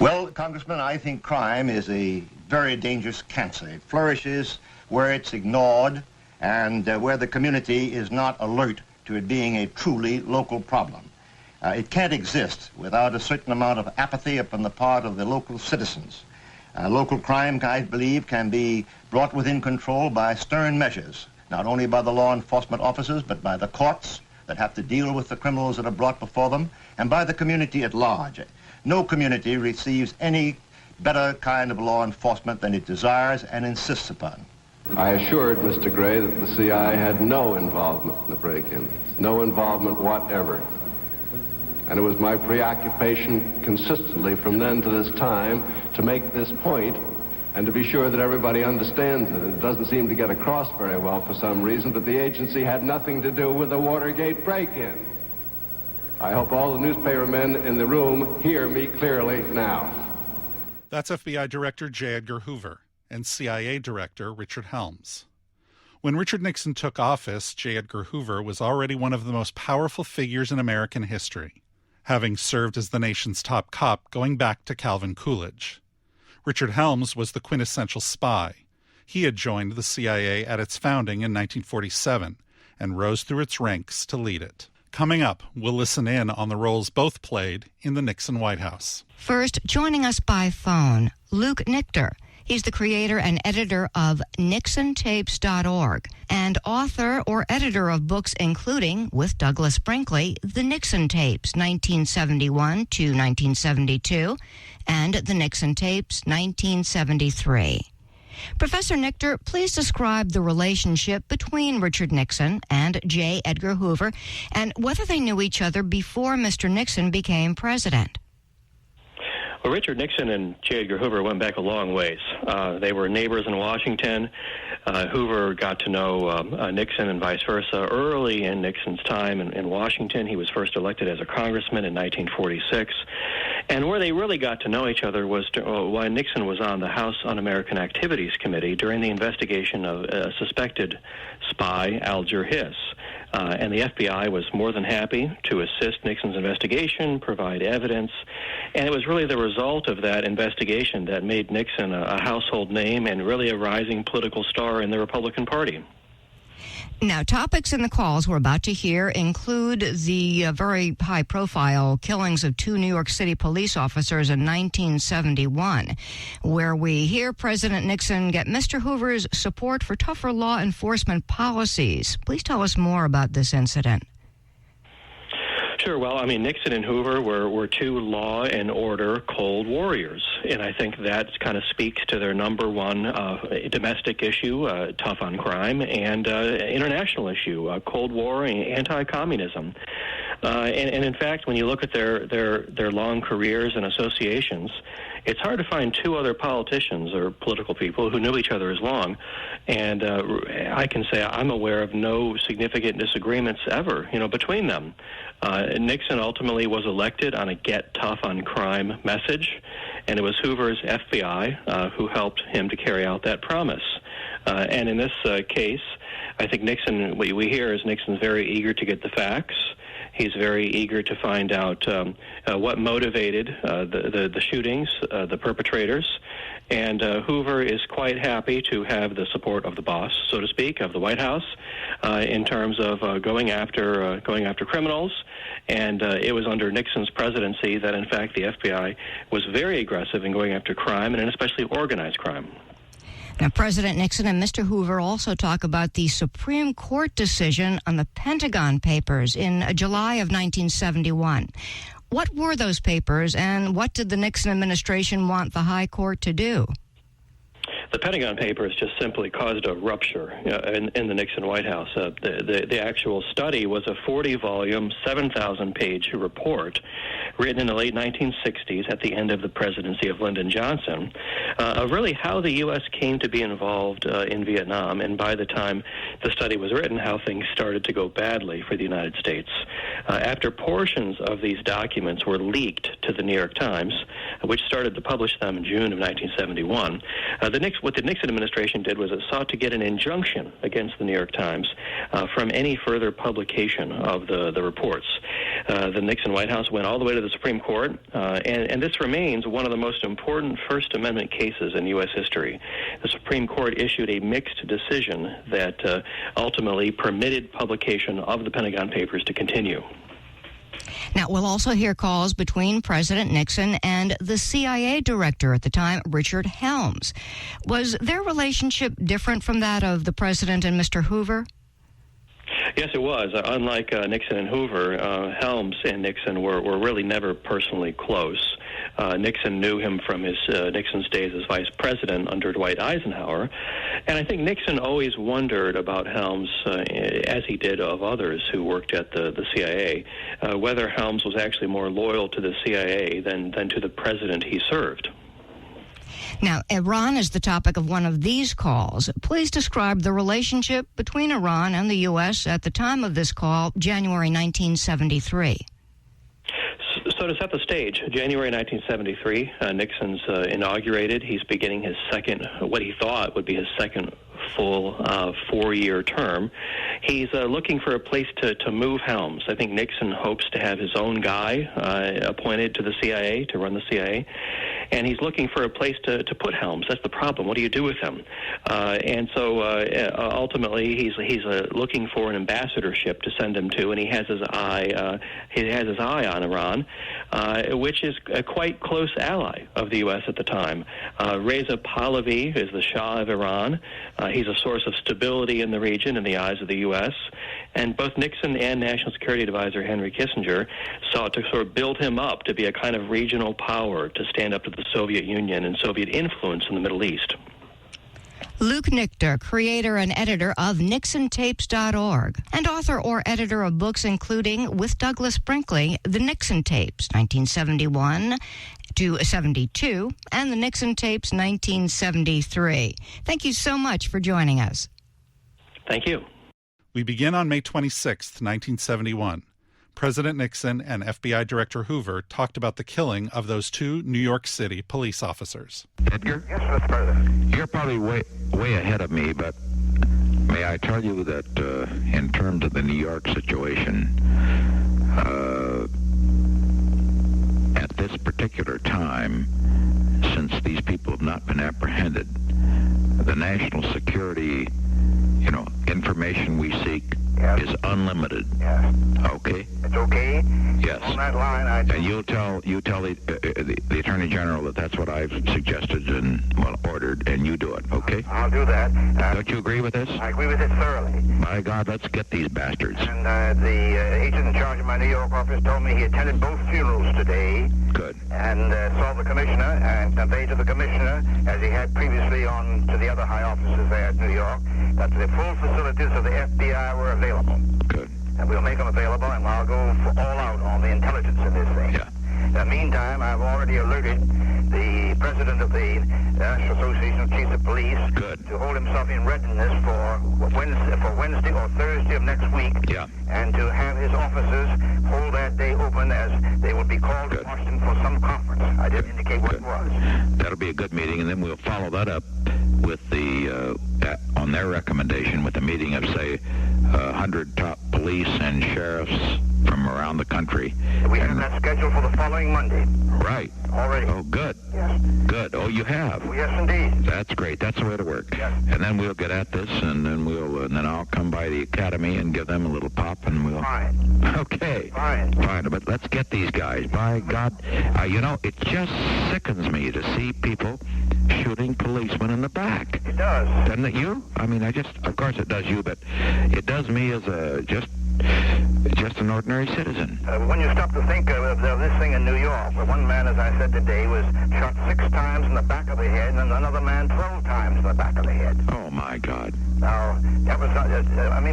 Well, Congressman, I think crime is a very dangerous cancer. It flourishes where it's ignored and where the community is not alert to it being a truly local problem. It can't exist without a certain amount of apathy upon the part of the local citizens. Local crime, I believe, can be brought within control by stern measures, not only by the law enforcement officers, but by the courts that have to deal with the criminals that are brought before them, and by the community at large. No community receives any better kind of law enforcement than it desires and insists upon. I assured Mr. Gray that the CIA had no involvement in the break-in, no involvement whatever. And it was my preoccupation consistently from then to this time to make this point and to be sure that everybody understands it. It doesn't seem to get across very well for some reason, but the agency had nothing to do with the Watergate break-in. I hope all the newspaper men in the room hear me clearly now. That's FBI Director J. Edgar Hoover and CIA Director Richard Helms. When Richard Nixon took office, J. Edgar Hoover was already one of the most powerful figures in American history, having served as the nation's top cop going back to Calvin Coolidge. Richard Helms was the quintessential spy. He had joined the CIA at its founding in 1947 and rose through its ranks to lead it. Coming up, we'll listen in on the roles both played in the Nixon White House. First, joining us by phone, Luke Nichter. He's the creator and editor of NixonTapes.org and author or editor of books including, with Douglas Brinkley, The Nixon Tapes, 1971 to 1972, and The Nixon Tapes, 1973. Professor Nichter, please describe the relationship between Richard Nixon and J. Edgar Hoover and whether they knew each other before Mr. Nixon became president. Well, Richard Nixon and J. Edgar Hoover went back a long ways. They were neighbors in Washington. Hoover got to know Nixon and vice versa early in Nixon's time in Washington. He was first elected as a congressman in 1946. And where they really got to know each other was when Nixon was on the House Un-American Activities Committee during the investigation of a suspected spy, Alger Hiss. And the FBI was more than happy to assist Nixon's investigation, provide evidence. And it was really the result of that investigation that made Nixon a household name and really a rising political star in the Republican Party. Now, topics in the calls we're about to hear include the very high-profile killings of 2 New York City police officers in 1971, where we hear President Nixon get Mr. Hoover's support for tougher law enforcement policies. Please tell us more about this incident. Sure. Well, I mean, Nixon and Hoover were 2 law and order cold warriors, and I think that kind of speaks to their number one domestic issue, tough on crime, and international issue, Cold War and anti-communism. And in fact, when you look at their long careers and associations, it's hard to find 2 other politicians or political people who knew each other as long. And I can say I'm aware of no significant disagreements ever, between them. Nixon ultimately was elected on a get tough on crime message, and it was Hoover's FBI who helped him to carry out that promise. And in this case, I think Nixon, what we hear is Nixon's very eager to get the facts. He's very eager to find out what motivated the shootings, the perpetrators, and Hoover is quite happy to have the support of the boss, so to speak, of the White House, in terms of going after criminals. And it was under Nixon's presidency that, in fact, the FBI was very aggressive in going after crime, and especially organized crime. Now, President Nixon and Mr. Hoover also talk about the Supreme Court decision on the Pentagon Papers in July of 1971. What were those papers, and what did the Nixon administration want the High Court to do? The Pentagon Papers just simply caused a rupture in the Nixon White House. The actual study was a 40-volume, 7,000-page report written in the late 1960s at the end of the presidency of Lyndon Johnson of really how the U.S. came to be involved in Vietnam, and by the time the study was written, how things started to go badly for the United States. After portions of these documents were leaked to the New York Times, which started to publish them in June of 1971, the what the Nixon administration did was it sought to get an injunction against the New York Times from any further publication of the reports. The Nixon White House went all the way to the Supreme Court, and this remains one of the most important First Amendment cases in U.S. history. The Supreme Court issued a mixed decision that ultimately permitted publication of the Pentagon Papers to continue. Now, we'll also hear calls between President Nixon and the CIA director at the time, Richard Helms. Was their relationship different from that of the president and Mr. Hoover? Yes, it was. Unlike Nixon and Hoover, Helms and Nixon were really never personally close. Nixon knew him from Nixon's days as vice president under Dwight Eisenhower. And I think Nixon always wondered about Helms, as he did of others who worked at the CIA, whether Helms was actually more loyal to the CIA than to the president he served. Now, Iran is the topic of one of these calls. Please describe the relationship between Iran and the U.S. at the time of this call, January 1973. So to set the stage, January 1973, Nixon's inaugurated. He's beginning his second, what he thought would be his second full 4-year term. He's looking for a place to move Helms. I think Nixon hopes to have his own guy appointed to the CIA, to run the CIA. And he's looking for a place to put Helms. That's the problem. What do you do with him? And so ultimately, he's looking for an ambassadorship to send him to, and he has his eye on Iran, which is a quite close ally of the U.S. at the time. Reza Pahlavi is the Shah of Iran. He's a source of stability in the region in the eyes of the U.S. And both Nixon and National Security Advisor Henry Kissinger sought to sort of build him up to be a kind of regional power to stand up to the Soviet Union and Soviet influence in the Middle East. Luke Nichter, creator and editor of NixonTapes.org, and author or editor of books including, with Douglas Brinkley, The Nixon Tapes, 1971 to 72, and The Nixon Tapes, 1973. Thank you so much for joining us. Thank you. We begin on May 26, 1971. President Nixon and FBI Director Hoover talked about the killing of those 2 New York City police officers. Edgar? Yes, Mr. President. You're probably way ahead of me, but may I tell you that in terms of the New York situation, at this particular time, since these people have not been apprehended, the national security, information we seek is unlimited. Yes. Okay? It's okay? Yes. On that line, And you tell the Attorney General that that's what I've suggested and ordered, and you do it. Okay? I'll do that. Don't you agree with this? I agree with it thoroughly. My God, let's get these bastards. And the agent in charge of my New York office told me he attended both funerals today. Good. And saw the commissioner and conveyed to the commissioner, as he had previously on to the other high officers there at New York, that the full facilities of the FBI were available. Good. And we'll make them available, and I'll go all out on the intelligence in this thing. Yeah. In the meantime, I've already alerted the president of the National Association of Chiefs of Police to hold himself in readiness for Wednesday or Thursday of next week, and to have his officers hold that day open, as they will be called to Washington for some conference. I didn't indicate what it was. That'll be a good meeting, and then we'll follow that up with the on their recommendation with a meeting of, say, 100 top police and sheriffs from around the country. We have that scheduled for the following Monday. Right. Already. Oh, good. Yes. Good. Oh, you have? Oh, yes, indeed. That's great. That's the way to work. Yes. And then we'll get at this, and then I'll come by the academy and give them a little pop, and we'll... Fine. Okay. Fine. But let's get these guys. By God, it just sickens me to see people shooting policemen in the back. It does. Doesn't it you? I mean, of course it does you, but it does me as just an ordinary citizen. When you stop to think of this thing in New York, where one man, as I said today, was shot 6 times in the back of the head, and another man 12 times in the back of the head. Oh, my God. Now, that was not, it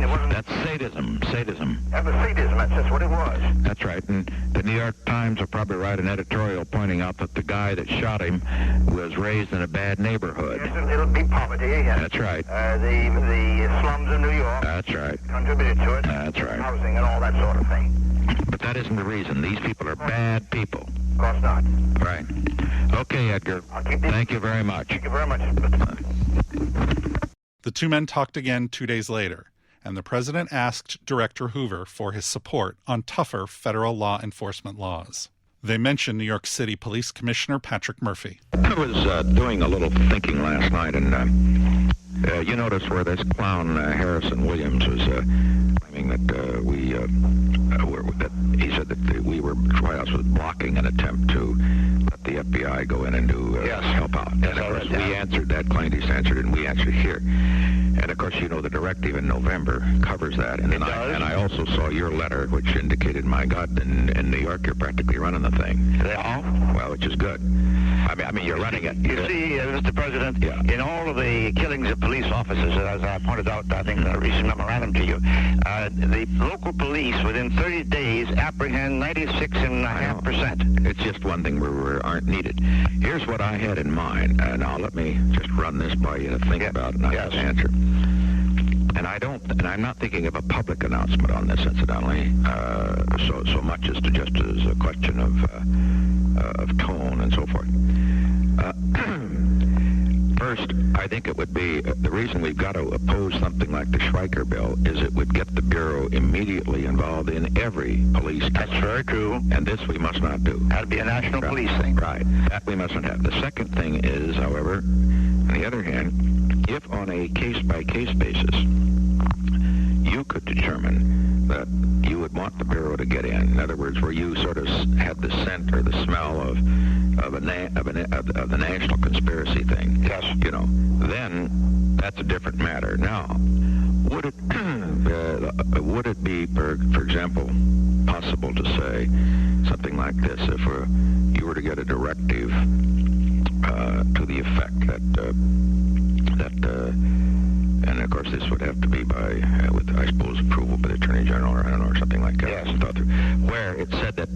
wasn't... That's sadism. That was sadism. That's just what it was. That's right. And the New York Times will probably write an editorial pointing out that the guy that shot him was raised in a bad neighborhood. Yes, it'll be poverty. Yes. That's right. The slums in New York. That's right. Contributed to it. That's right. Housing and all that sort of thing. But that isn't the reason. These people are bad people. Of course not. Right. Okay, Edgar. Thank you very much. Thank you very much. The two men talked again 2 days later, and the president asked Director Hoover for his support on tougher federal law enforcement laws. They mentioned New York City Police Commissioner Patrick Murphy. I was doing a little thinking last night, and you notice where this clown Harrison Williams was claiming that that he said that the White House was blocking an attempt to let the FBI go in and do help out. Yes, and of course, we answered that. Plaintiffs answered it, and we answered here. And of course, you know, the directive in November covers that. And then I also saw your letter, which indicated, my God, in New York, you're practically running the thing. Yeah. Well, which is good. I mean, you're running it. You see, Mr. President, in all of the killings of police officers, as I pointed out, I think in a recent memorandum to you, the local police within 30 days apprehend 96.5%. It's just one thing where we aren't needed. Here's what I had in mind. Now let me just run this by you to think about, and I can answer. And I'm not thinking of a public announcement on this, incidentally, so much as to just as a question of tone and so forth. First, I think it would be, the reason we've got to oppose something like the Schweiker bill is it would get the Bureau immediately involved in every police case. That's very true. And this we must not do. That'd be a national police thing. Right. That we mustn't have. The second thing is, however, on the other hand, if on a case-by-case basis, you could determine that you would want the Bureau to get in other words, where you sort of had the scent or the smell of the national conspiracy thing, yes, you know, then that's a different matter. Now, would it be, for example, possible to say something like this? If you were to get a directive to the effect that and of course this would have to be by, with I suppose approval by the Attorney General, or I don't know, or something like that. Yes. Where it said that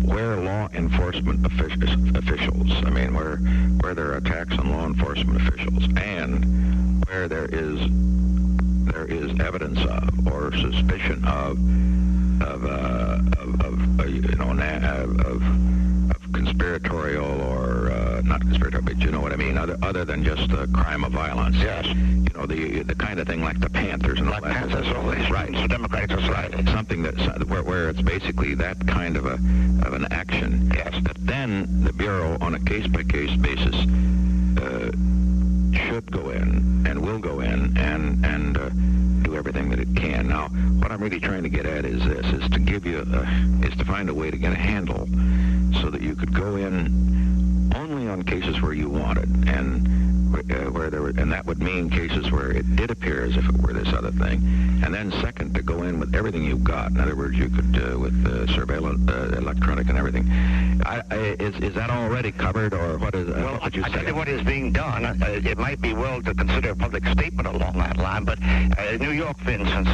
where law enforcement officials, I mean, where there are attacks on law enforcement officials, and where there is evidence of or suspicion of conspiratorial or not conspiratorial, but you know what I mean, other than just a crime of violence. Yes. You know, the kind of thing like the Panthers and all that. Panthers, right. The Democratic Society. Something that where it's basically that kind of an action. Yes. That then the Bureau, on a case-by-case basis, should go in and will go in and do everything that it can. Now, what I'm really trying to get at is this: is to give you is to find a way to get a handle so that you could go in only on cases where you wanted, and where there were, and that would mean cases where it did appear as if it were this other thing. And then second, to go in with everything you've got. In other words, you could with surveillance, electronic, and everything. Is that already covered, or what is? Well, what you I tell you what is being done. It might be well to consider a public statement along that line. But New York, for instance,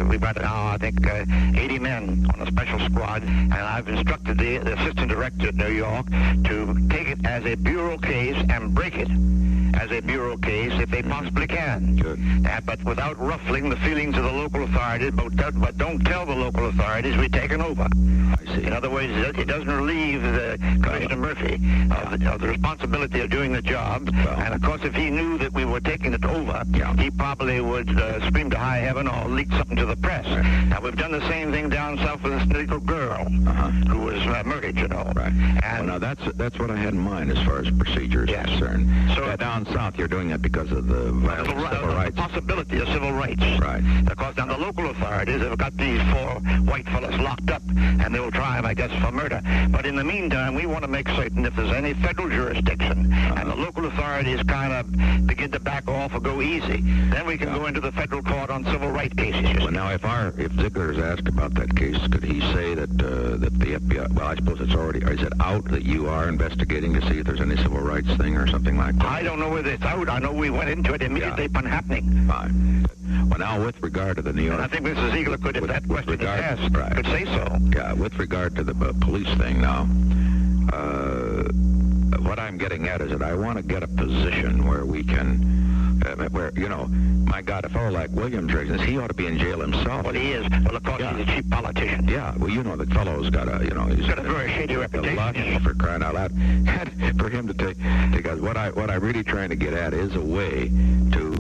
we've got now I think 80 men on a special squad, and I've instructed the assistant director at New York to take it as a bureau case and break it as a bureau case if they possibly can. Good. But without ruffling the feelings of the local authorities, but don't tell the local authorities we've taken over. I see. In other words, it doesn't relieve Commissioner Murphy of the responsibility of doing the job. Well, and of course, if he knew that we were taking it over, he probably would scream to high heaven or leak something to the press. Right. Now, we've done the same thing down south with this little girl who was murdered, you know. Right. And well, now that's what I had in mind as far as procedure is concerned. So down south, you're doing it because of the civil rights. The possibility of civil rights. Right. Because now the local authorities have got these 4 white fellas locked up, and they will try them, I guess, for murder. But in the meantime, we want to make certain if there's any federal jurisdiction, and the local authorities kind of begin to back off or go easy, then we can go into the federal court on civil rights cases. Well, now, if Ziegler is asked about that case, could he say that the FBI? Well, I suppose it's already. Is it out that you are investigating to see if there's any civil rights thing or something like that? I don't know whether it's out. I know we went into it immediately upon happening. Fine. Well, now, with regard to the New York... And I think Mr. Ziegler could, if that question is asked, could say so. Yeah, with regard to the police thing now, what I'm getting at is that I want to get a position where we can where, you know, my God, a fellow like Williams, he ought to be in jail himself. Well, he is. Well, of course, he's a cheap politician. Yeah, well, you know, the fellow's got a, you know, he's got a very shady reputation. Lush, for crying out loud. For him to take us, what I'm really trying to get at is a way to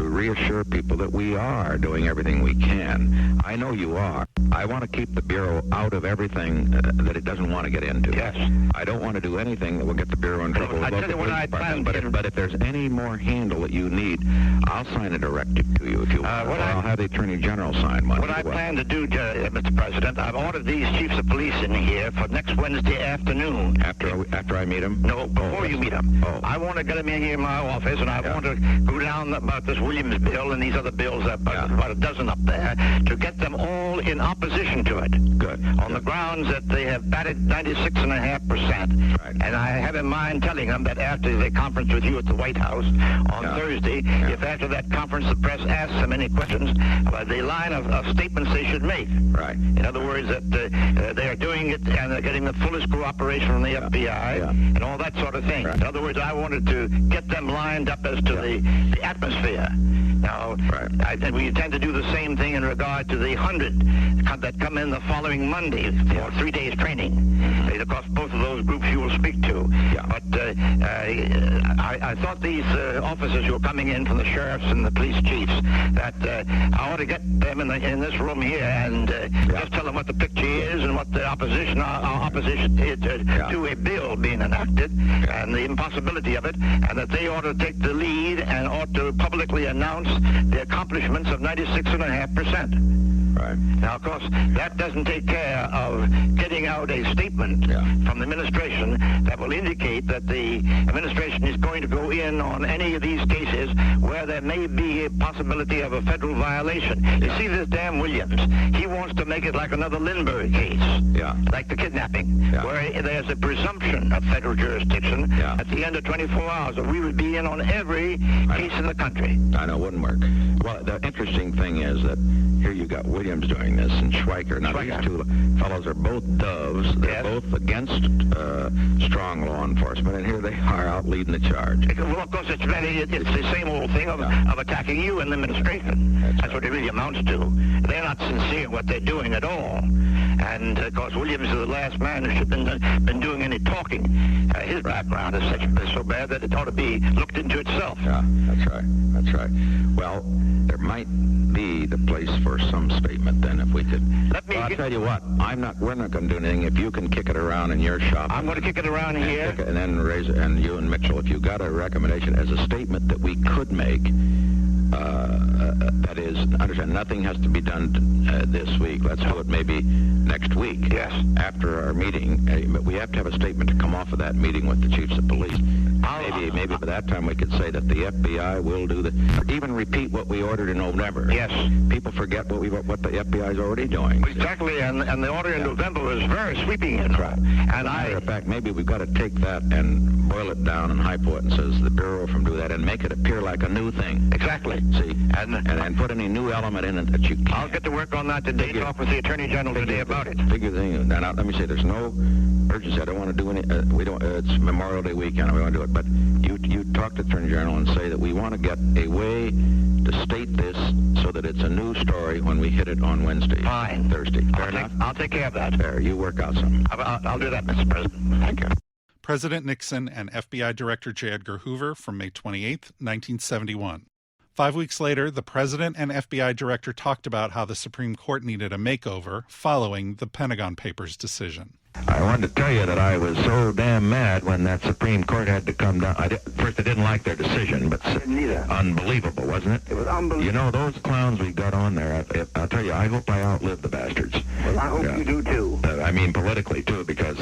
reassure people that we are doing everything we can. I know you are. I want to keep the Bureau out of everything that it doesn't want to get into. Yes. I don't want to do anything that will get the Bureau in trouble. I tell you what I plan. But if there's any more handle that you need, I'll sign a directive to you if you want. I'll have the Attorney General sign one. What I plan to do, Mr. President, I've ordered these chiefs of police in here for next Wednesday afternoon. After I meet him? No, before you meet him. Oh. I want to get them in here in my office, and I want to go down about this Williams bill and these other bills, about a dozen up there, to get them all in opposition to it. Good. On the grounds that they have batted 96.5%. Right. And I have in mind telling them that after the conference with you at the White House on Thursday, if after that conference the press asks them any questions, the line of statements they should make. Right. In other words, that they are doing it and they're getting the fullest cooperation from the FBI and all that sort of thing. Right. In other words, I wanted to get them lined up as to the atmosphere. Now, we intend to do the same thing in regard to the 100 that come in the following Monday for 3 days training. Of course, both of those groups you will speak to. But I thought these officers who are coming in from the sheriffs and the police chiefs, that I ought to get them in this room here and just tell them what the picture is and what the opposition is to a bill being enacted and the impossibility of it, and that they ought to take the lead and ought to publicly announce the accomplishments of 96.5%. Right. Now, of course, that doesn't take care of getting out a statement from the administration that will indicate that the administration is going to go in on any of these cases where there may be a possibility of a federal violation. You see this damn Williams, he wants to make it like another Lindbergh case, like the kidnapping, where there's a presumption of federal jurisdiction at the end of 24 hours. So we would be in on every case in the country. I know, it wouldn't work. Well, the interesting thing is that here you got Williams doing this and Schweiker. Now, these two fellows are both doves. They're both against strong law enforcement, and here they are out leading the charge. Well, of course, it's the same old thing of attacking you and the administration. That's what it really amounts to. They're not sincere in what they're doing at all. And, of course, Williams is the last man who should have been doing any talking. His background is so bad that it ought to be looked into itself. Yeah, that's right. That's right. Well, there might be the place for some statement then, if we could. I'll tell you what, we're not going to do anything if you can kick it around in your shop. I'm going to kick it around here. And then raise it, and you and Mitchell, if you got a recommendation as a statement that we could make, that is, understand, nothing has to be done this week. Let's do it maybe next week. Yes. After our meeting. But we have to have a statement to come off of that meeting with the chiefs of police. Maybe by that time we could say that the FBI will do even repeat what we ordered in November. Yes. People forget what the FBI is already doing. Exactly, and the order in November was very sweeping. Right. And matter of fact, maybe we've got to take that and boil it down and hypo it and says the Bureau from do that and make it appear like a new thing. Exactly. See? And put any new element in it that you can. I'll get to work on that today. Talk with the Attorney General today about it. Figure the thing. Now, let me say, there's no urgency. I don't want to do any. We don't. It's Memorial Day weekend. We want to do it. But you talk to the Attorney General and say that we want to get a way to state this so that it's a new story when we hit it on Wednesday. Fine. Thursday. Fair enough? I'll take care of that. Fair. You work out something. I'll do that, Mr. President. Thank you. President Nixon and FBI Director J. Edgar Hoover from May 28, 1971. 5 weeks later, the President and FBI Director talked about how the Supreme Court needed a makeover following the Pentagon Papers decision. I wanted to tell you that I was so damn mad when that Supreme Court had to come down. First, I didn't like their decision, but unbelievable, wasn't it? It was unbelievable. You know, those clowns we got on there, I'll tell you, I hope I outlive the bastards. Well, I hope you do, too. I mean, politically, too, because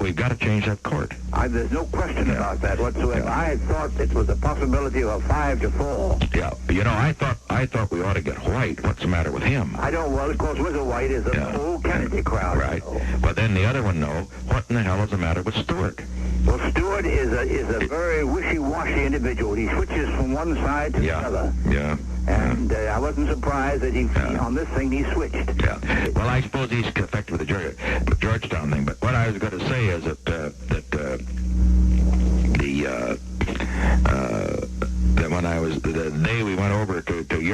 we've got to change that court. There's no question about that whatsoever. Yeah. I had thought it was a possibility of a 5-4. Yeah, you know, I thought we ought to get White. What's the matter with him? I don't, well, of course, Wizard White is an old Kennedy crowd. Right. But then the other one, no. What in the hell is the matter with Stewart? Well, Stewart is a very wishy-washy individual. He switches from one side to the other. Yeah. And I wasn't surprised that on this thing he switched. Yeah. Well, I suppose he's affected with the Georgetown thing. But what I was going to say is that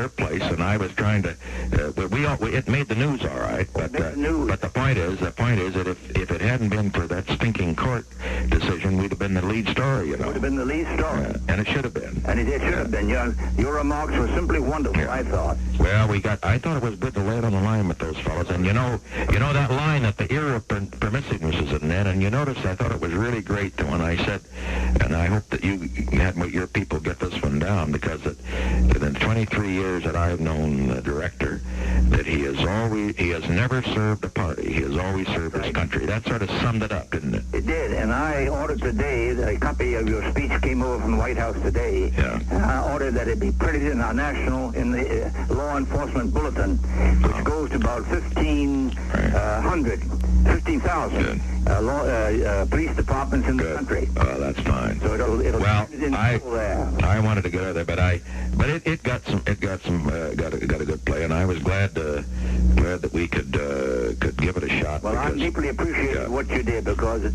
their place, and I was trying to. It made the news, all right. But the point is that if it hadn't been for that stinking court decision, we'd have been the lead story, you know. Would have been the lead story. And it should have been. And it should have been. Your remarks were simply wonderful, I thought. Well, I thought it was good to lay it on the line with those fellows. And you know that line that the era of permissiveness is in then, and you notice I thought it was really great when I said, and I hope that you had your people get this one down, because in the 23 years that I've known the director, that he has never served a party. He has always served his country. That sort of summed it up, didn't it? It did, and I ordered today, a copy of your speech came over from the White House today, and I ordered that it be printed in the Law Enforcement Bulletin, which goes to about 15,000 police departments in the country. Oh, that's fine. So it'll I wanted to get out of there, but it got a good play, and I was glad that we could give it a shot. Well, I deeply appreciated what you did, because it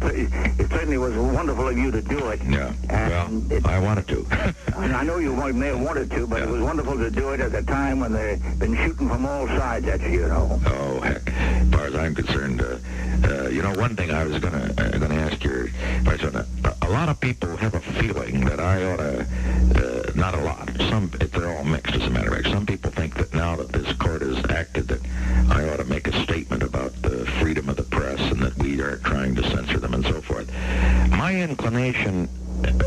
certainly was wonderful of you to do it. Yeah. And I wanted to. I know you may have wanted to, but it was wonderful to do it at a time when they've been shooting from all sides at you, you know. Oh, heck. As far as I'm concerned, one thing I was going to ask your Vice President. A lot of people have a feeling that I ought to, not a lot, they're all mixed, as a matter of fact. Some people think that now that this court has acted, that I ought to make a statement about the freedom of the press and that we are trying to censor them and so forth. My inclination,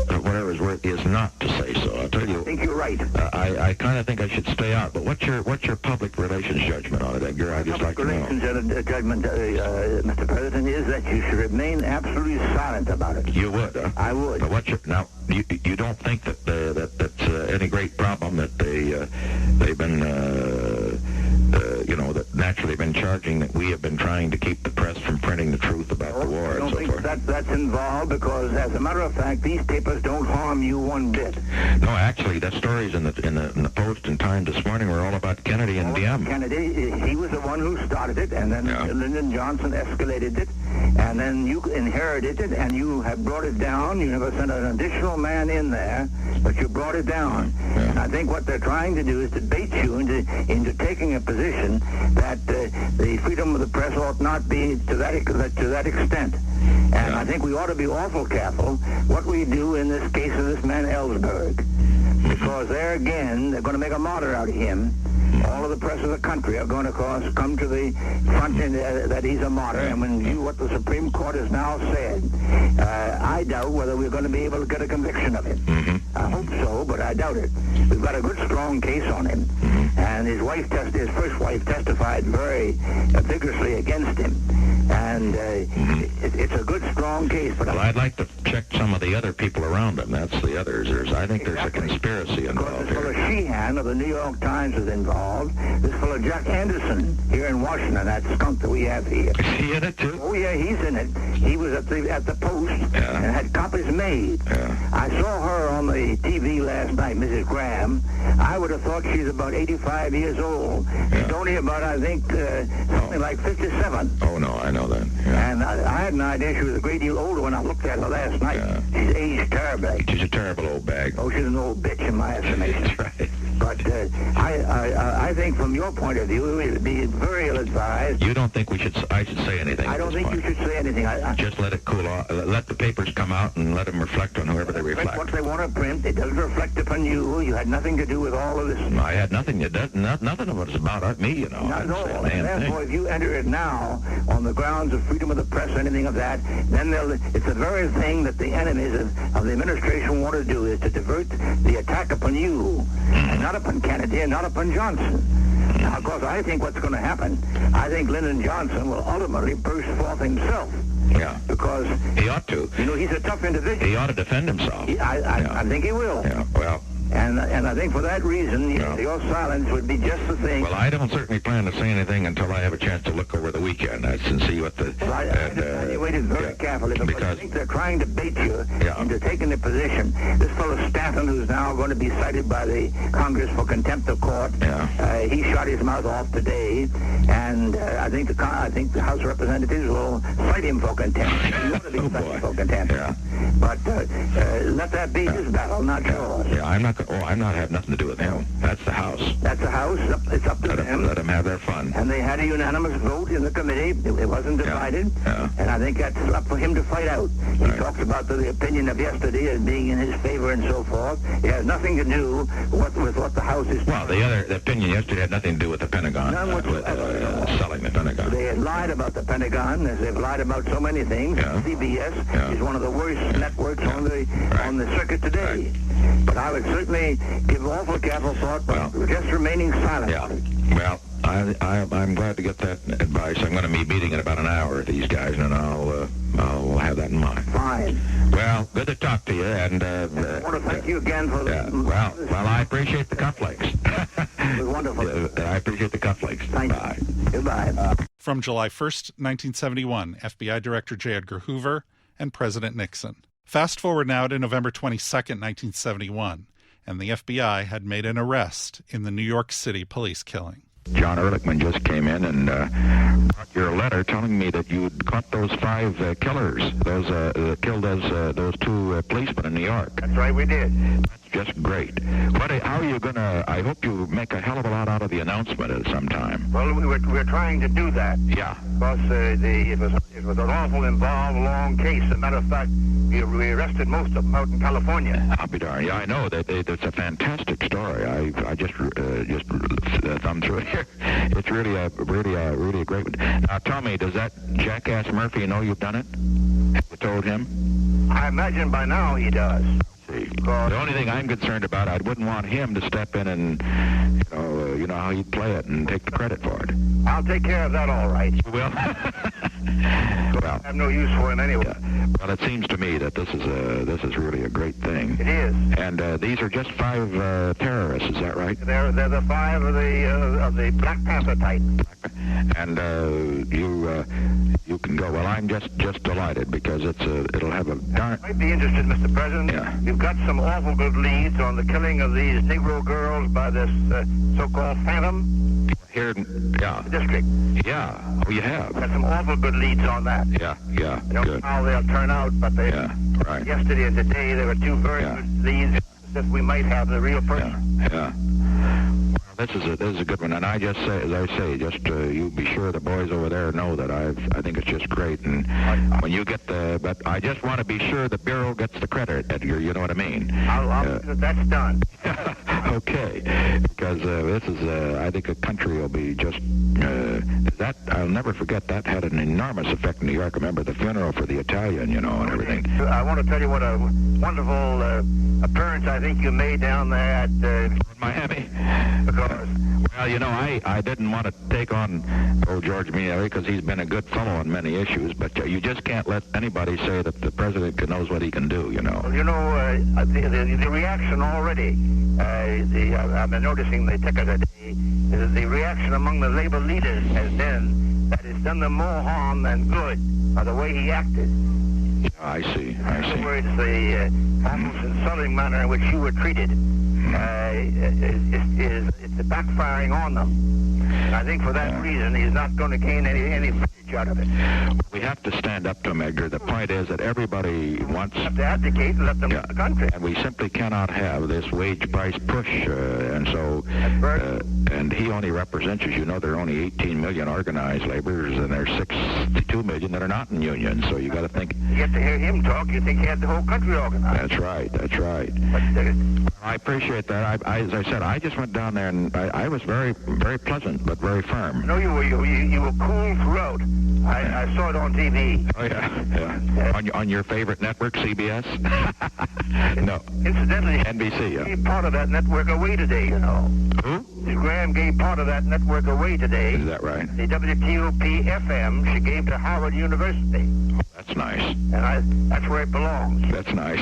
whatever it's worth, is not to say so. I'll tell you. I think you're right. I kind of think I should stay out. But what's your public relations judgment on it, Edgar? I'd just like to know. Public relations judgment, Mr. President, is that you should remain absolutely silent about it. You would, huh? I would. But you don't think that that's any great problem that they've been that naturally been charging that we have been trying to keep the press from printing the truth about the war and so forth? I don't think that's involved, because as a matter of fact, these papers don't harm you one bit. No, actually, the stories in the Post and Times this morning were all about Kennedy and Diem. Kennedy, he was the one who started it, and then Lyndon Johnson escalated it, and then you inherited it, and you have brought it down. You never sent an additional man in there, but you brought it down. Yeah. And I think what they're trying to do is to bait you into taking a position that the freedom of the press ought not be to that extent. And I think we ought to be awful careful what we do in this case of this man Ellsberg, because there again they're going to make a martyr out of him. All of the press of the country are going to come to the front end that he's a martyr. And what the Supreme Court has now said, I doubt whether we're going to be able to get a conviction of him. Mm-hmm. I hope so, but I doubt it. We've got a good, strong case on him. And his first wife testified very vigorously against him. And it's a good, strong case. But I'd like to check some of the other people around him. That's the others. I think there's a conspiracy involved here. This fellow Sheehan of the New York Times is involved. This fellow Jack Anderson here in Washington, that skunk that we have here. Is he in it too? Oh yeah, he's in it. He was at the Post and had copies made. Yeah. I saw her on the TV last night, Mrs. Graham. I would have thought she's about 85 years old. She's only about, I think, something like 57. Oh no, I know that. Yeah. And I had an idea she was a great deal older when I looked at her last night. Yeah. She's aged terribly. She's a terrible old bag. Oh, she's an old bitch in my estimation. That's right. But I think from your point of view, it would be very ill-advised. You don't think I should say anything? I don't think you should say anything. Just let it cool off. Let the papers come out and let them reflect on whoever they reflect. What they want to print, it doesn't reflect upon you. You had nothing to do with all of this. I had nothing. Nothing of it was about me, you know. Not at all. Therefore, if you enter it now on the grounds of freedom of the press or anything of that, then it's the very thing that the enemies of the administration want to do, is to divert the attack upon you, and not upon Kennedy and not upon Johnson. Now, of course, I think what's going to happen, I think Lyndon Johnson will ultimately burst forth himself. Yeah. Because he ought to. You know, he's a tough individual. He ought to defend himself. I think he will. Yeah, well. And I think for that reason, your silence would be just the thing. Well, I don't certainly plan to say anything until I have a chance to look over the weekend and see what the... Well, I waited very carefully because I think they're trying to bait you into taking the position. This fellow Stanton, who's now going to be cited by the Congress for contempt of court, he shot his mouth off today, and I think the House of Representatives will cite him for contempt. He ought to be cited for contempt. Yeah. But let that be his battle, not yours. Yeah, I'm not going I'm not having nothing to do with him. That's the House. That's the House. It's up to them. Let them have their fun. And they had a unanimous vote in the committee. It wasn't divided. Yeah. And I think that's up for him to fight out. He talks about the opinion of yesterday as being in his favor and so forth. It has nothing to do with what the House is. Well, the opinion yesterday had nothing to do with the Pentagon. None whatsoever. Selling the Pentagon. They had lied about the Pentagon, as they've lied about so many things. Yeah. CBS is one of the worst networks on the circuit today. But I would certainly give awful careful thought about just remaining silent. Yeah. Well, I'm glad to get that advice. I'm going to be meeting in about an hour with these guys, and I'll have that in mind. Fine. Well, good to talk to you, and I want to thank you again for well, I appreciate the cufflinks. It was wonderful. I appreciate the cufflinks. Thank you. Goodbye. From July 1st, 1971, FBI Director J. Edgar Hoover and President Nixon. Fast forward now to November 22nd, 1971, and the FBI had made an arrest in the New York City police killing. John Ehrlichman just came in and brought your letter telling me that you'd caught those 5 killers, those killed those 2 policemen in New York. That's right, we did. That's just great. How are you going to, I hope you make a hell of a lot out of the announcement at some time. Well, we're trying to do that. Yeah. Because it was an awful involved, long case. As a matter of fact, we arrested most of them out in California. I'll be darned. Yeah, I know. It's a fantastic story. I just thumbed through it here. It's really a great one. Now, tell me, does that jackass Murphy know you've done it? Have you told him? I imagine by now he does. The only thing I'm concerned about, I wouldn't want him to step in and, you know how he'd play it and take the credit for it. I'll take care of that all right. You will? Well, I have no use for him anyway. Yeah. Well, it seems to me that this is really a great thing. It is. And these are just 5 terrorists, is that right? They're the 5 of the Black Panther type. And you can go. Well, I'm just delighted because it'll have a darn. Might be interested, Mr. President. Yeah. You've got some awful good leads on the killing of these Negro girls by this so-called Phantom. Here, yeah. District. Yeah. Oh, you have. Got some awful good leads on that. Yeah. I don't know Good. how they'll turn out, but Right. Yesterday and today there were 2 very good leads. As if we might have the real person. Yeah. Well, this is a good one, and I just say, as I say, just you be sure the boys over there know that I think it's just great, and when you get but I just want to be sure the Bureau gets the credit, Edgar. You know what I mean? That's done. Okay, because this is, I think a country will be just, that, I'll never forget, that had an enormous effect in New York. Remember the funeral for the Italian, and everything. I want to tell you what a wonderful appearance I think you made down there at Miami. Because, well, I didn't want to take on old George Miele because he's been a good fellow on many issues, but you just can't let anybody say that the president knows what he can do, Well, the reaction already, I've been noticing the ticker today, the reaction among the labor leaders has been that it's done them more harm than good by the way he acted. I see. In other words, the almost insulting manner in which you were treated it's backfiring on them. And I think for that reason, he's not going to gain any footage out of it. We have to stand up to him, Edgar. The point is that everybody wants... We have to advocate and let them lead the country. And we simply cannot have this wage price push. And so... and he only represents, as you know, there are only 18 million organized laborers, and there's 62 million that are not in unions. So you got to think... You get to hear him talk, you think he had the whole country organized. That's right. But, I appreciate that. As I said, I just went down there, and I was very, very pleasant, but very firm. No, you were cool throughout. I saw it on TV. Oh, yeah. On your favorite network, CBS? No. Incidentally, NBC, gave part of that network away today, Who? Graham gave part of that network away today. Is that right? The WTOP-FM she gave to Howard University. Oh, that's nice. And that's where it belongs. That's nice.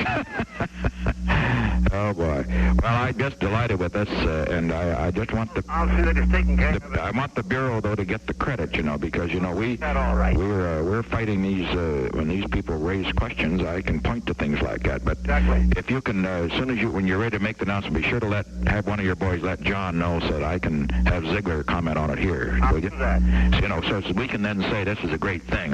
Oh, boy. Well, I'm just delighted with this, and I just want the... I'll see that it's taken care of. I want the Bureau, though, to get the credit, because, That's all right. we're fighting these, when these people raise questions, I can point to things like that. But exactly. If you can, as soon as when you're ready to make the announcement, be sure to have one of your boys let John know so that I can have Ziegler comment on it here. I'll do that. So we can then say this is a great thing.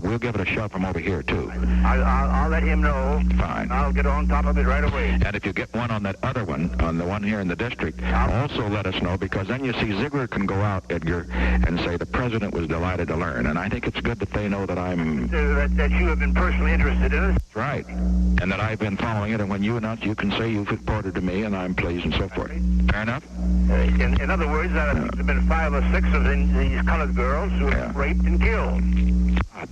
We'll give it a shove from over here, too. I'll let him know. Fine. I'll get on top of it right away. And if you get one on that other one, on the one here in the district, also let us know, because then you see Ziegler can go out, Edgar, and say the president was delighted to learn. And I think it's good that they know that I'm... That you have been personally interested in it. That's right. And that I've been following it, and when you announce, you can say you've reported to me, and I'm pleased and so forth. Fair enough? In other words, there have been 5 or 6 of these colored girls who have been raped and killed.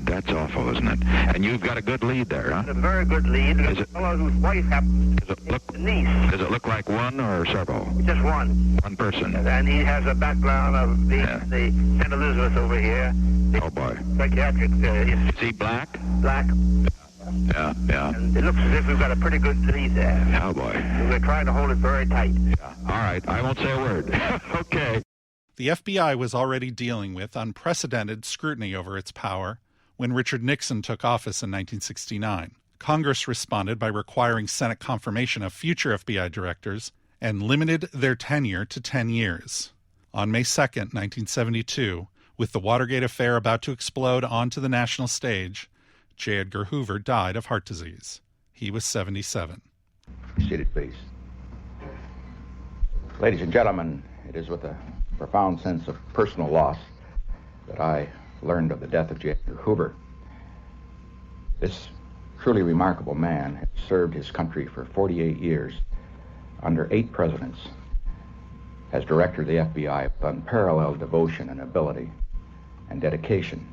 That's awful, isn't it? And you've got a good lead there, huh? A very good lead. A fellow whose wife happens to be the niece. Does it look like one or several? Just one. One person. And he has a background of the St. Elizabeth over here. Oh, boy. Psychiatric. Is he black? Black. Yeah, yeah. And it looks as if we've got a pretty good lead there. Oh, boy. We're trying to hold it very tight. Yeah. All right. I won't say a word. Okay. The FBI was already dealing with unprecedented scrutiny over its power when Richard Nixon took office in 1969. Congress responded by requiring Senate confirmation of future FBI directors and limited their tenure to 10 years. On May 2, 1972, with the Watergate affair about to explode onto the national stage, J. Edgar Hoover died of heart disease. He was 77. Be seated, please. Ladies and gentlemen, it is with a profound sense of personal loss that I learned of the death of J. Edgar Hoover. This truly remarkable man has served his country for 48 years under 8 presidents as director of the FBI with unparalleled devotion and ability and dedication.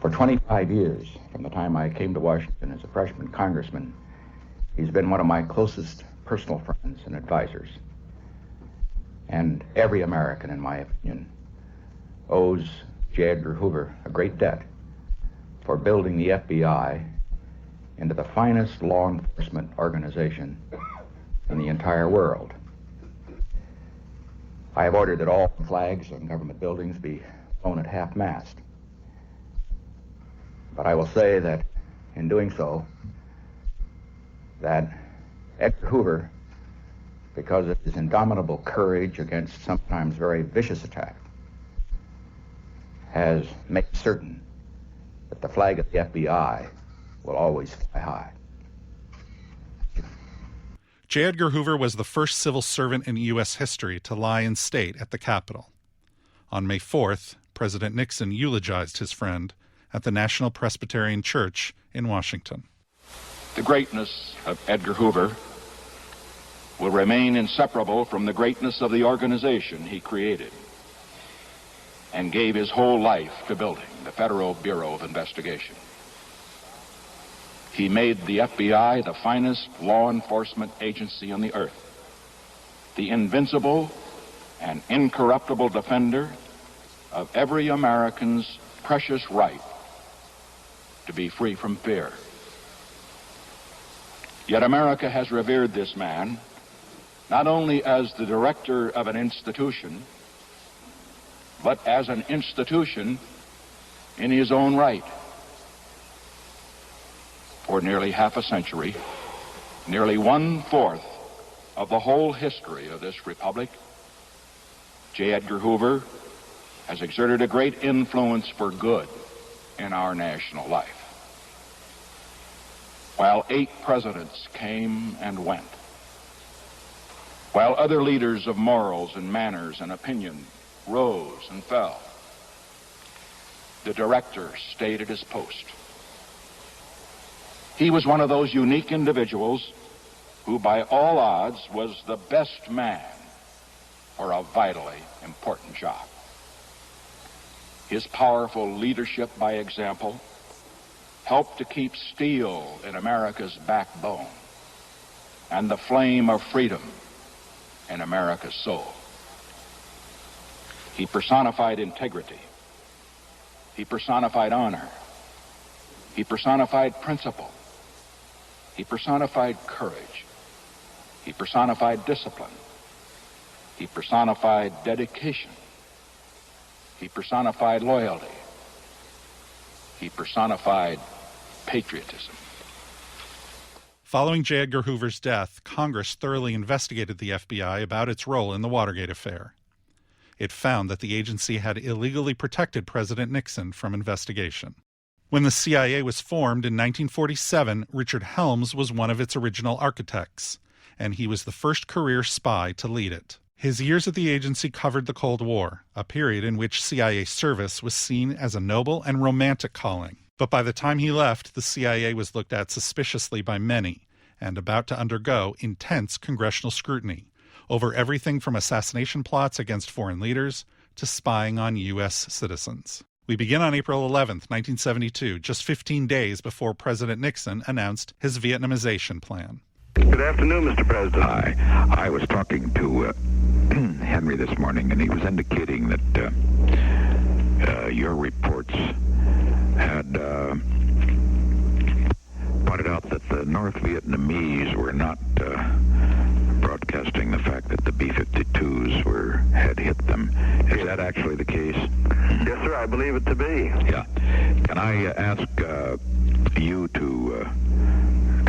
For 25 years, from the time I came to Washington as a freshman congressman, he's been one of my closest personal friends and advisors. And every American, in my opinion, owes J. Edgar Hoover a great debt for building the FBI into the finest law enforcement organization in the entire world. I have ordered that all flags on government buildings be flown at half-mast. But I will say that in doing so, that Edgar Hoover, because of his indomitable courage against sometimes very vicious attack, has made certain that the flag of the FBI will always fly high. J. Edgar Hoover was the first civil servant in U.S. history to lie in state at the Capitol. On May 4th, President Nixon eulogized his friend at the National Presbyterian Church in Washington. The greatness of Edgar Hoover will remain inseparable from the greatness of the organization he created and gave his whole life to building, the Federal Bureau of Investigation. He made the FBI the finest law enforcement agency on the earth, the invincible and incorruptible defender of every American's precious right to be free from fear. Yet America has revered this man not only as the director of an institution, but as an institution in his own right. For nearly half a century, nearly 1/4 of the whole history of this republic, J. Edgar Hoover has exerted a great influence for good in our national life. While 8 presidents came and went, while other leaders of morals and manners and opinion rose and fell, the director stayed at his post. He was one of those unique individuals who, by all odds, was the best man for a vitally important job. His powerful leadership by example helped to keep steel in America's backbone and the flame of freedom in America's soul. He personified integrity. He personified honor. He personified principle. He personified courage. He personified discipline. He personified dedication. He personified loyalty. He personified patriotism. Following J. Edgar Hoover's death, Congress thoroughly investigated the FBI about its role in the Watergate affair. It found that the agency had illegally protected President Nixon from investigation. When the CIA was formed in 1947, Richard Helms was one of its original architects, and he was the first career spy to lead it. His years at the agency covered the Cold War, a period in which CIA service was seen as a noble and romantic calling. But by the time he left, the CIA was looked at suspiciously by many, and about to undergo intense congressional scrutiny over everything from assassination plots against foreign leaders to spying on U.S. citizens. We begin on April 11th, 1972, just 15 days before President Nixon announced his Vietnamization plan. Good afternoon, Mr. President. Hi. I was talking to Henry this morning, and he was indicating that your reports had pointed out that the North Vietnamese were not broadcasting the fact that the B-52s had hit them. Is that actually the case? Yes, sir, I believe it to be. Yeah. Can I ask you to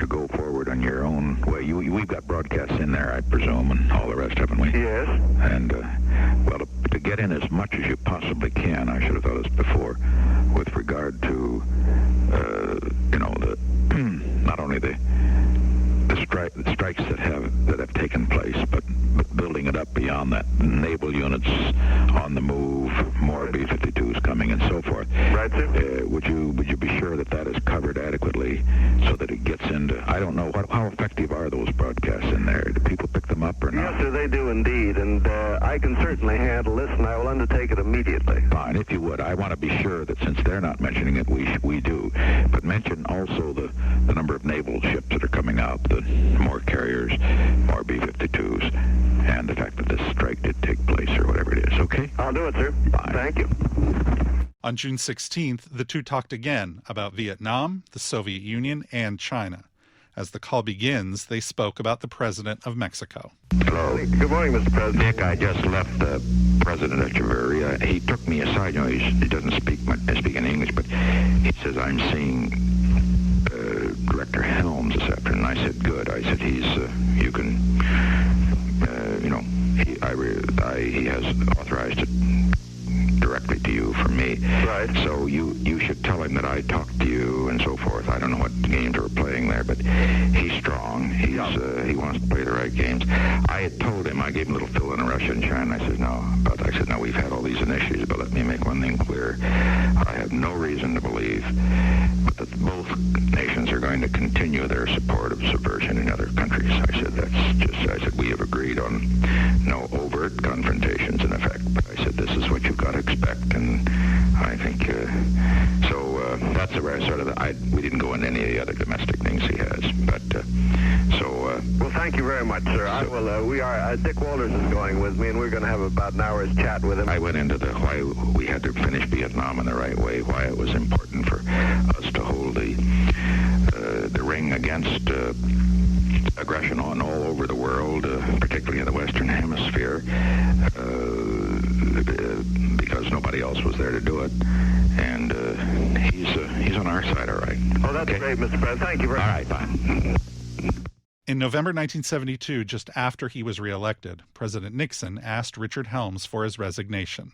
go forward on your own way? We've got broadcasts in there, I presume, and all the rest, haven't we? Yes. And, well, to get in as much as you possibly can, I should have thought this before, with regard to, not only the strikes that have taken place, but building it up beyond that. Naval units on the move, more B-52s coming, and so forth. Right, sir. Would you be sure that is covered adequately so that it gets into? I don't know how effective are those broadcasts in there. Do people pick them up or not? Yes, sir, they do indeed, and I can certainly handle this, and I will undertake it immediately. Fine, if you would. I want to be sure that since they're not mentioning it, we do. But mention also the number of naval ships that are coming out, the more carriers, more B-52s, and the fact that this strike did take place or whatever it is. Okay? I'll do it, sir. Fine. Thank you. On June 16th, the two talked again about Vietnam, the Soviet Union, and China. As the call begins, they spoke about the President of Mexico. Hello. Good morning, Mr. President. Dick, I just left President Echeverria. He took me aside. He doesn't speak in English, but he says, I'm seeing Director Helms this afternoon. I said, good. I said, he has authorized it directly to you from me. Right. So you should tell him that I talked to you and so forth. I don't know what games we're playing there, but he's strong. He wants to play the right games. I had told him, I gave him a little fill in Russia and China. I said, no, we've had all these initiatives, but let me make one thing clear. I have no reason to believe that both nations are going to continue their support of subversion in other countries. I said, we have agreed on no overt confrontations in effect, but I said, this is what you've got to expect, and I think, that's the sort of we didn't go into any of the other domestic things he has, but, well, thank you very much, sir. I will, Dick Walters is going with me, and we're going to have about an hour's chat with him. I went into why we had to finish Vietnam in the right way, why it was important for us to hold the ring against aggression on all over the world, particularly in the Western Hemisphere, because nobody else was there to do it. And he's on our side, all right. Oh, that's great, Mr. President. Thank you very much. All right, fine. In November 1972, just after he was reelected, President Nixon asked Richard Helms for his resignation.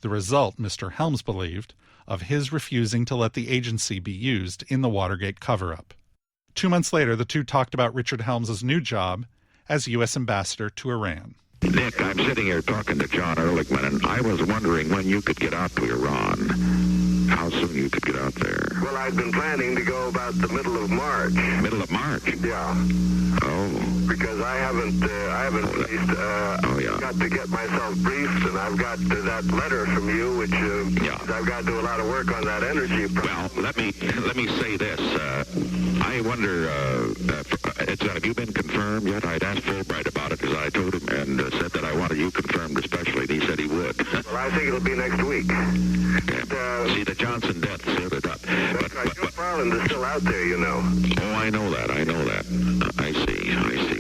The result, Mr. Helms believed, of his refusing to let the agency be used in the Watergate cover-up. 2 months later, the two talked about Richard Helms' new job as U.S. ambassador to Iran. Nick, I'm sitting here talking to John Ehrlichman, and I was wondering when you could get out to Iran. How soon you could get out there? Well, I've been planning to go about the middle of March. Middle of March? Yeah. Oh. Because I haven't got to get myself briefed, and I've got that letter from you, which I've got to do a lot of work on that energy problem. Well, let me say this. I wonder, have you been confirmed yet? I'd asked Fulbright about it because I told him and said that I wanted you confirmed especially, and he said he would. Well, I think it'll be next week. See, the Johnson death set it up. That's right. Joe Farland is still out there, you know. Oh, I know that. I see.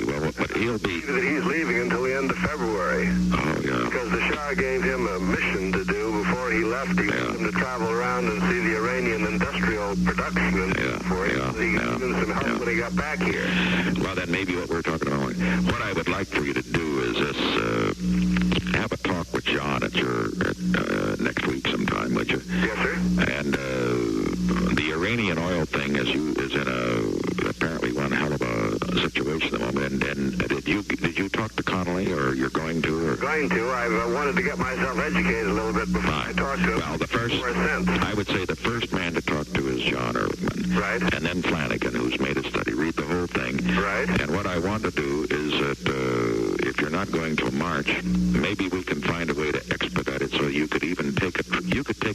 Well, but he'll be... He's leaving until the end of February. Oh, yeah. Because the Shah gave him a mission to do before he left. He wanted him to travel around and see the Iranian industrial production and so forth. He gave him some help when he got back here. Well, that may be what we're talking about. What I would like for you to do is this, have a talk with John at next week sometime, would you? Yes, sir. And the Iranian oil thing is in apparently one hell of a situation at the moment. And did you talk to Connolly, or you're going to? Or? Going to. I've wanted to get myself educated a little bit before I talk to him. Well, I would say the first man to talk to is John Ehrlichman. Right. And then Flanagan, who's made a study. Read the whole thing. Right. And what I want to do is that if you're not going till March, maybe we can find a way to expedite it so you could even take a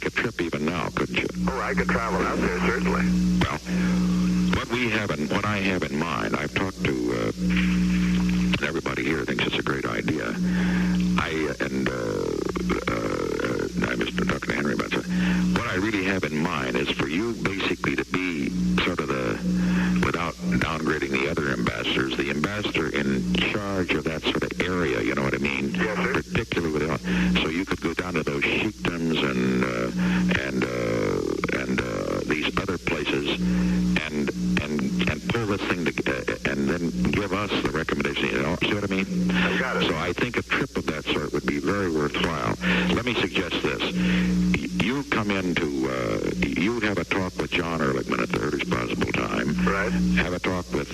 trip even now, couldn't you? Oh, I could travel out there, certainly. Well, what I have in mind, I've talked to, and everybody here thinks it's a great idea. I was talking to Henry about that. What I really have in mind is for you basically to be sort of without downgrading the other ambassadors, the ambassador in charge of that sort of area, you know what I mean? Yes, sir. Particularly so you could go down to those sheikdoms and these other places and pull this thing together and then give us the recommendation. You know, see what I mean? I got it. So I think a trip of that sort would be very worthwhile. Let me suggest this. You come you have a talk with John Ehrlichman at the earliest possible time. Right. Have a talk with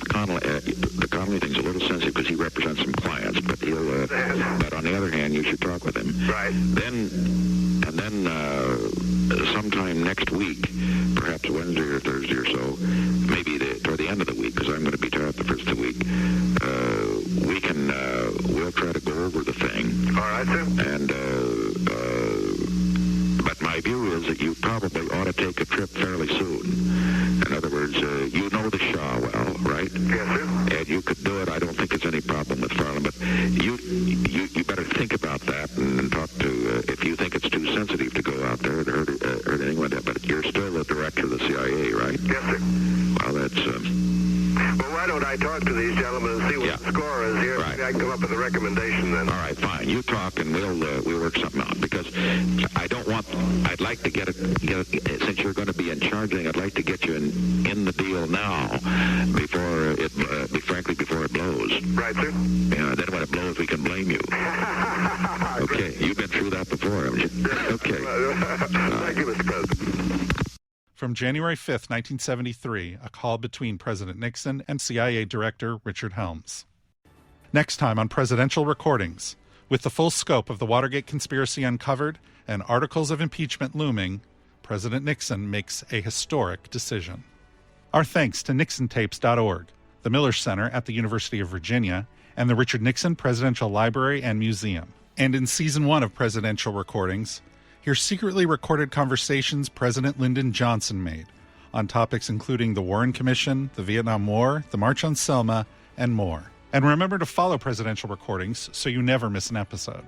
Connolly. The Connolly thing's a little sensitive because he represents some clients, but but on the other hand, you should talk with him. Right. Then sometime next week, perhaps Wednesday or Thursday or so, maybe toward the end of the week, because I'm going to be tired the first of the week, we'll try to go over the thing. All right, sir. And, but my view is that you probably ought to take a trip fairly soon. In other words, you know the Shah well, right? Yes, sir. And you could do it. I don't think it's any problem with Farland, but you better think about that and talk to, if you think it's too sensitive to go out there or anything like that, but you're still the director of the CIA, right? Yes, sir. Well, that's... Well, why don't I talk to these gentlemen and see what the score is here? Right. Maybe I can come up with a recommendation then. All right, fine. You talk and we'll work something out, because I'd like to get it, since you're going to be in charge, I'd like to get you in the deal now before it blows. Right, sir. Yeah, then when it blows, we can blame you. Okay, you've been through that before, haven't you? Okay. Thank you, Mr. President. From January 5th, 1973, a call between President Nixon and CIA Director Richard Helms. Next time on Presidential Recordings, with the full scope of the Watergate conspiracy uncovered and articles of impeachment looming, President Nixon makes a historic decision. Our thanks to NixonTapes.org, the Miller Center at the University of Virginia, and the Richard Nixon Presidential Library and Museum. And in Season 1 of Presidential Recordings, hear secretly recorded conversations President Lyndon Johnson made on topics including the Warren Commission, the Vietnam War, the March on Selma, and more. And remember to follow Presidential Recordings so you never miss an episode.